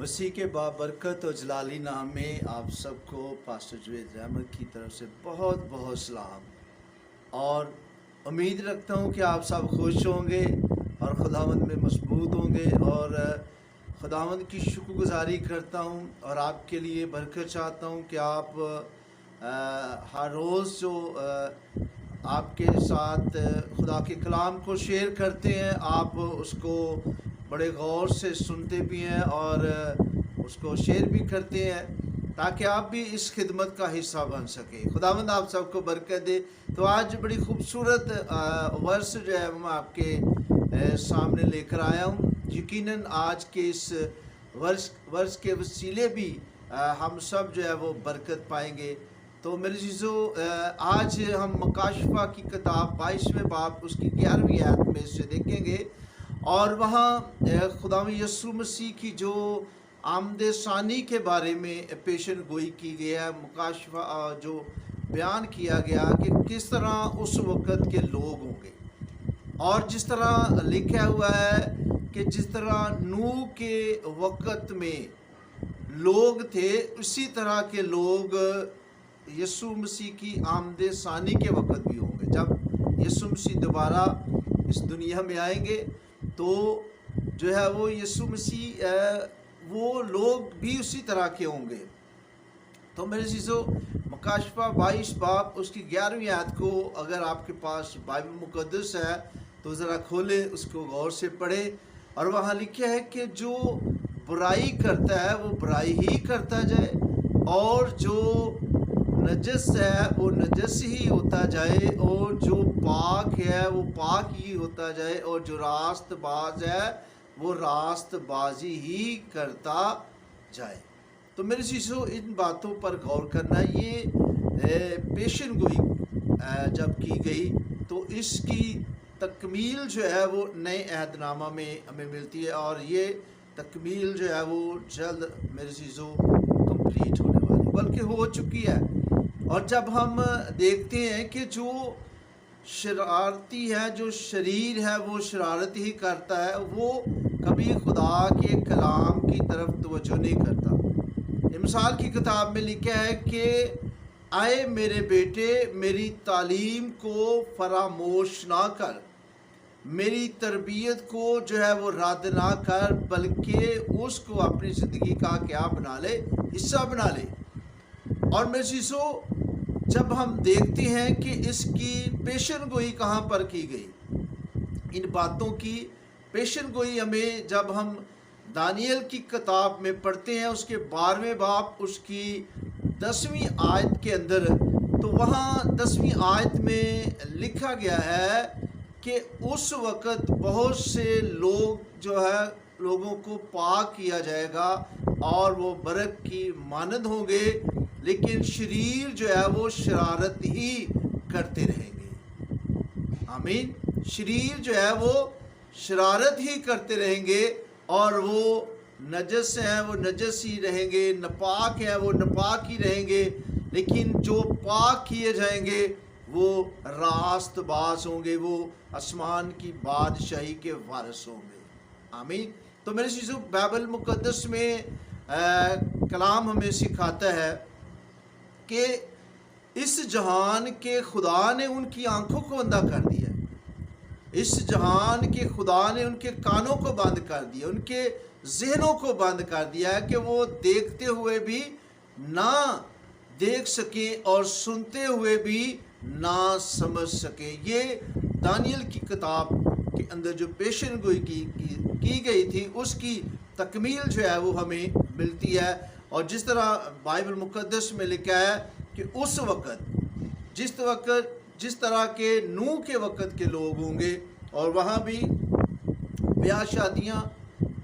मसीह के बाबरकत और जलाली नाम में आप सबको पास्टर जुवेद रहमत की तरफ से बहुत बहुत सलाम। और उम्मीद रखता हूँ कि आप सब खुश होंगे और खुदावंद में मजबूत होंगे। और खुदावंद की शुक्रगुजारी करता हूँ और आपके लिए बरकत चाहता हूँ कि आप हर रोज़ जो आपके साथ खुदा के कलाम को शेयर करते हैं, आप उसको बड़े गौर से सुनते भी हैं और उसको शेयर भी करते हैं ताकि आप भी इस खिदमत का हिस्सा बन सकें। खुदावंद आप सबको बरकत दे। तो आज बड़ी खूबसूरत वर्ष जो है मैं आपके सामने लेकर आया हूँ। यकीनन आज के इस वर्ष के वसीले भी हम सब जो है वो बरकत पाएंगे। तो मेरे चीज़ों, आज हम मकाशफा की किताब 22वें बाब उसकी 11वीं आयत में से देखेंगे और वहाँ खुदावंद यीशु मसीह की जो आमद सानी के बारे में पेशन गोई की गई है। मकाशफा जो बयान किया गया कि किस तरह उस वक़्त के लोग होंगे और जिस तरह लिखा हुआ है कि जिस तरह नूह के वक़्त में लोग थे उसी तरह के लोग यीशु मसीह की आमद सानी के वक़्त भी होंगे। जब यीशु मसीह दोबारा इस दुनिया में आएंगे तो जो है वो यीशु मसीह वो लोग भी उसी तरह के होंगे। तो मेरे चीज़ों, मकाशफा 22 बाब उसकी 11वीं आयत को अगर आपके पास बाइबल मुक़द्दस है तो ज़रा खोलें, उसको गौर से पढ़ें। और वहाँ लिखा है कि जो बुराई करता है वो बुराई ही करता जाए और जो नजस है वो नजस ही होता जाए और जो पाक है वो पाक ही होता जाए और जो रास्तबाज है वो रास्तबाजी ही करता जाए। तो मेरे चीज़ों, इन बातों पर गौर करना। ये पेशन गोई जब की गई तो इसकी तकमील जो है वो नए अहदनामा में हमें मिलती है और ये तकमील जो है वो जल्द मेरे चीज़ों कंप्लीट होने वाली बल्कि हो चुकी है। और जब हम देखते हैं कि जो शरारती है, जो शरीर है वो शरारत ही करता है, वो कभी खुदा के कलाम की तरफ तवज्जो नहीं करता। मिसाल की किताब में लिखा है कि आए मेरे बेटे मेरी तालीम को फरामोश ना कर, मेरी तरबियत को जो है वो रद्द ना कर, बल्कि उसको अपनी ज़िंदगी का क्या बना ले, हिस्सा बना ले। और मेरे चीज़ों, जब हम देखते हैं कि इसकी पेशन गोई कहाँ पर की गई, इन बातों की पेशन गोई हमें जब हम दानियल की किताब में पढ़ते हैं उसके 12वें बाब उसकी 10वीं आयत के अंदर, तो वहाँ 10वीं आयत में लिखा गया है कि उस वक़्त बहुत से लोग जो है लोगों को पाक किया जाएगा और वो बरक की मानद होंगे, लेकिन शरीर जो है वो शरारत ही करते रहेंगे। आमीन। शरीर जो है वो शरारत ही करते रहेंगे और वो नजस हैं वो नजस ही रहेंगे, नापाक हैं वो नापाक ही रहेंगे, लेकिन जो पाक किए जाएंगे वो रास्तबाज होंगे, वो आसमान की बादशाही के वारिस होंगे। आमीन। तो मेरे चीज़ों, बाइबल मुक़द्दस में कलाम हमें सिखाता है कि इस जहान के खुदा ने उनकी आंखों को अंधा कर दिया, इस जहान के खुदा ने उनके कानों को बंद कर दिया, उनके जहनों को बंद कर दिया है कि वो देखते हुए भी ना देख सके और सुनते हुए भी ना समझ सके। ये दानियल की किताब के अंदर जो पेशन गोई की गई थी उसकी तकमील जो है वो हमें मिलती है। और जिस तरह बाइबल मुक़द्दस में लिखा है कि उस वक़्त जिस तरह के नूह के वक़्त के लोग होंगे और वहाँ भी ब्याह शादियाँ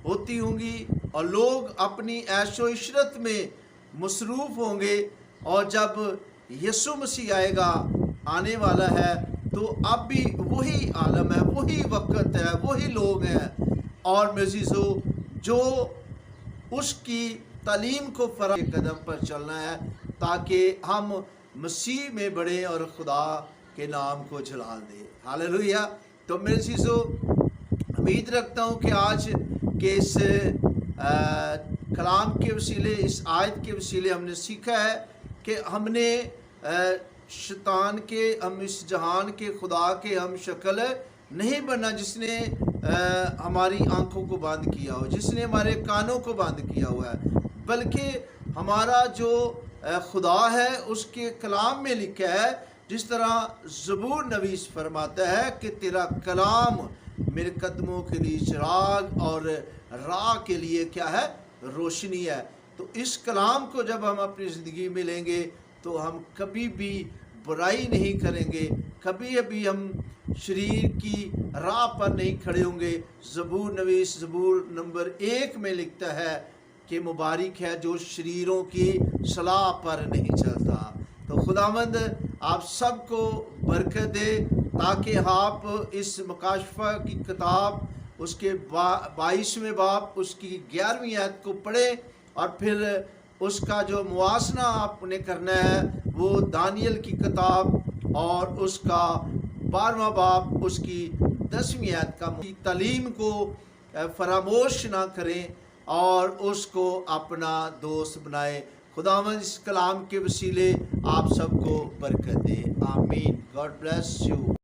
होती होंगी और लोग अपनी ऐशो इशरत में मसरूफ़ होंगे। और जब यीशु मसीह आने वाला है तो अब भी वही आलम है, वही वक़्त है, वही लोग हैं। और मेरे चीज़ों, जो उसकी तालीम को फरा के कदम पर चलना है ताकि हम मसीह में बढ़ें और खुदा के नाम को जलाल दें। हालेलुया। तो मेरे चीज़ों, उम्मीद रखता हूँ कि आज के इस कलाम के वसीले, इस आयत के वसीले हमने सीखा है कि हमने शैतान के, हम इस जहान के खुदा के हम शक्ल नहीं बनना जिसने हमारी आंखों को बंद किया हो, जिसने हमारे कानों को बंद किया हुआ है, बल्कि हमारा जो खुदा है उसके कलाम में लिखा है, जिस तरह ज़बूर नवीस फरमाता है कि तेरा कलाम मेरे कदमों के लिए चिराग और राह के लिए क्या है, रोशनी है। तो इस कलाम को जब हम अपनी ज़िंदगी में लेंगे तो हम कभी भी बुराई नहीं करेंगे, कभी भी हम शरीर की राह पर नहीं खड़े होंगे। ज़बूर नवीस ज़बूर नंबर 1 में लिखता है कि मुबारक है जो शरीरों की सलाह पर नहीं चलता। तो खुदावंद आप सबको बरकत दे ताकि आप इस मुकाशफा की किताब उसके 22वें बाब उसकी 11वीं आयत को पढ़ें और फिर उसका जो मुआसना आपने करना है वो दानियल की किताब और उसका 12वां बाब उसकी 10वीं आयत का तालीम को फरामोश ना करें और उसको अपना दोस्त बनाए। खुदावंद इस कलाम के वसीले आप सबको बरकत दे। आमीन। God bless you.